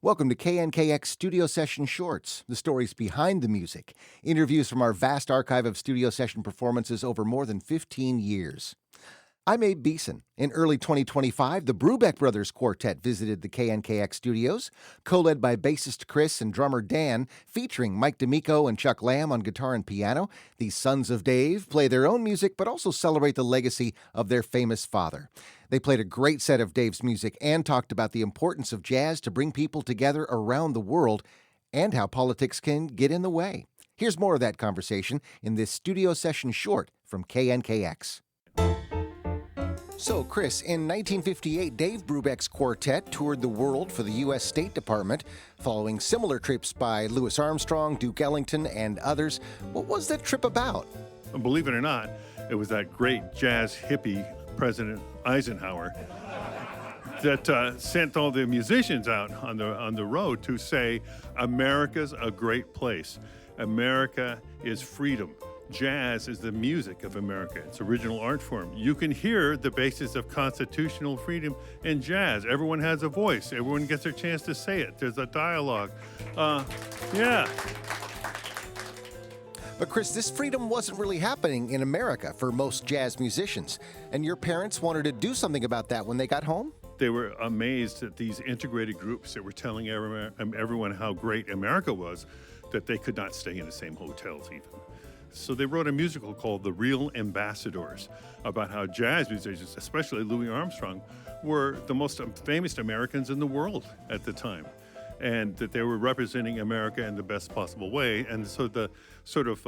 Welcome to KNKX Studio Session Shorts, the stories behind the music, interviews from our vast archive of studio session performances over more than 15 years. I'm Abe Beeson. In early 2025, the Brubeck Brothers Quartet visited the KNKX studios, co-led by bassist Chris and drummer Dan, featuring Mike D'Amico and Chuck Lamb on guitar and piano. These sons of Dave play their own music but also celebrate the legacy of their famous father. They played a great set of Dave's music and talked about the importance of jazz to bring people together around the world and how politics can get in the way. Here's more of that conversation in this studio session short from KNKX. So, Chris, in 1958, Dave Brubeck's quartet toured the world for the U.S. State Department, following similar trips by Louis Armstrong, Duke Ellington, and others. What was that trip about? Believe it or not, it was that great jazz hippie President Eisenhower that sent all the musicians out on the road to say, America's a great place. America is freedom. Jazz is the music of America. It's original art form. You can hear the basis of constitutional freedom in jazz. Everyone has a voice. Everyone gets their chance to say it. There's a dialogue. Yeah. But Chris, this freedom wasn't really happening in America for most jazz musicians. And your parents wanted to do something about that when they got home? They were amazed at these integrated groups that were telling everyone how great America was, that they could not stay in the same hotels even. So they wrote a musical called The Real Ambassadors about how jazz musicians, especially Louis Armstrong, were the most famous Americans in the world at the time, and that they were representing America in the best possible way. And so the sort of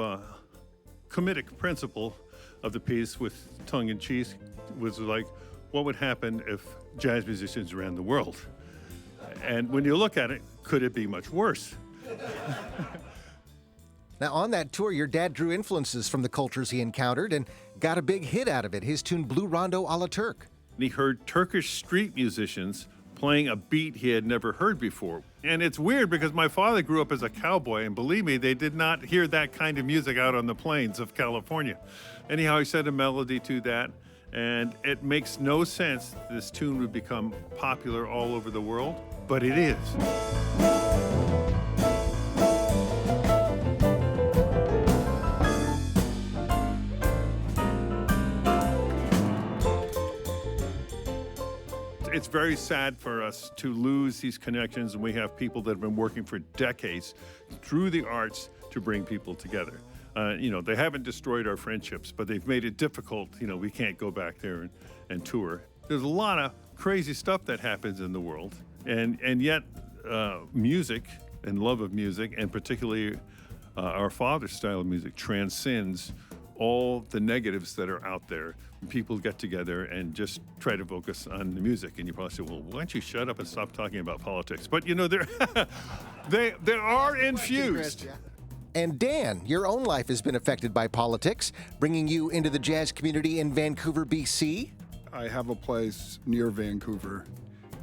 comedic principle of the piece, with tongue-in-cheek, was like, what would happen if jazz musicians ran the world? And when you look at it, could it be much worse? Now, on that tour, your dad drew influences from the cultures he encountered and got a big hit out of it, his tune Blue Rondo a la Turk. He heard Turkish street musicians playing a beat he had never heard before. And it's weird because my father grew up as a cowboy, and believe me, they did not hear that kind of music out on the plains of California. Anyhow, he set a melody to that, and it makes no sense this tune would become popular all over the world, but it is. It's very sad for us to lose these connections, and we have people that have been working for decades through the arts to bring people together. They haven't destroyed our friendships, but they've made it difficult. We can't go back there and tour. There's a lot of crazy stuff that happens in the world, and yet music and love of music, and particularly our father's style of music, transcends all the negatives that are out there. People get together and just try to focus on the music, and you probably say, well, why don't you shut up and stop talking about politics? But they are infused. And Dan, your own life has been affected by politics, bringing you into the jazz community in Vancouver, BC. I have a place near Vancouver.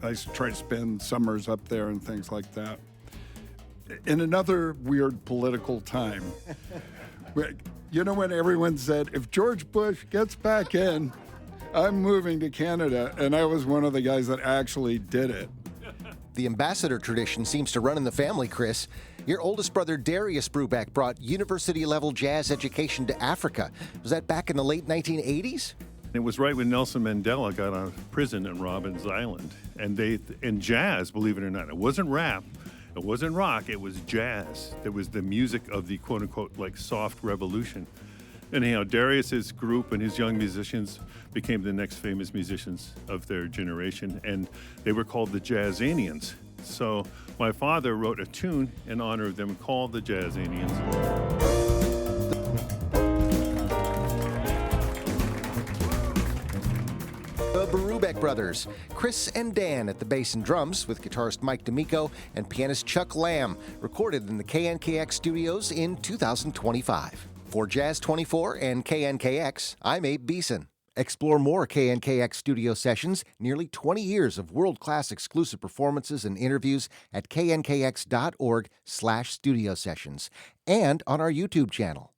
I used to try to spend summers up there and things like that. In another weird political time, when everyone said, if George Bush gets back in, I'm moving to Canada, and I was one of the guys that actually did it. The ambassador tradition seems to run in the family, Chris. Your oldest brother, Darius Brubeck, brought university-level jazz education to Africa. Was that back in the late 1980s? It was right when Nelson Mandela got out of prison in Robben Island. And in jazz, believe it or not, it wasn't rap, it wasn't rock, it was jazz. It was the music of the quote-unquote soft revolution. Anyhow, Darius's group and his young musicians became the next famous musicians of their generation, and they were called the Jazzanians. So my father wrote a tune in honor of them called the Jazzanians. The Brubeck Brothers, Chris and Dan at the bass and drums, with guitarist Mike D'Amico and pianist Chuck Lamb, recorded in the KNKX studios in 2025. For Jazz 24 and KNKX, I'm Abe Beeson. Explore more KNKX studio sessions, nearly 20 years of world-class exclusive performances and interviews at knkx.org/studio sessions, and on our YouTube channel.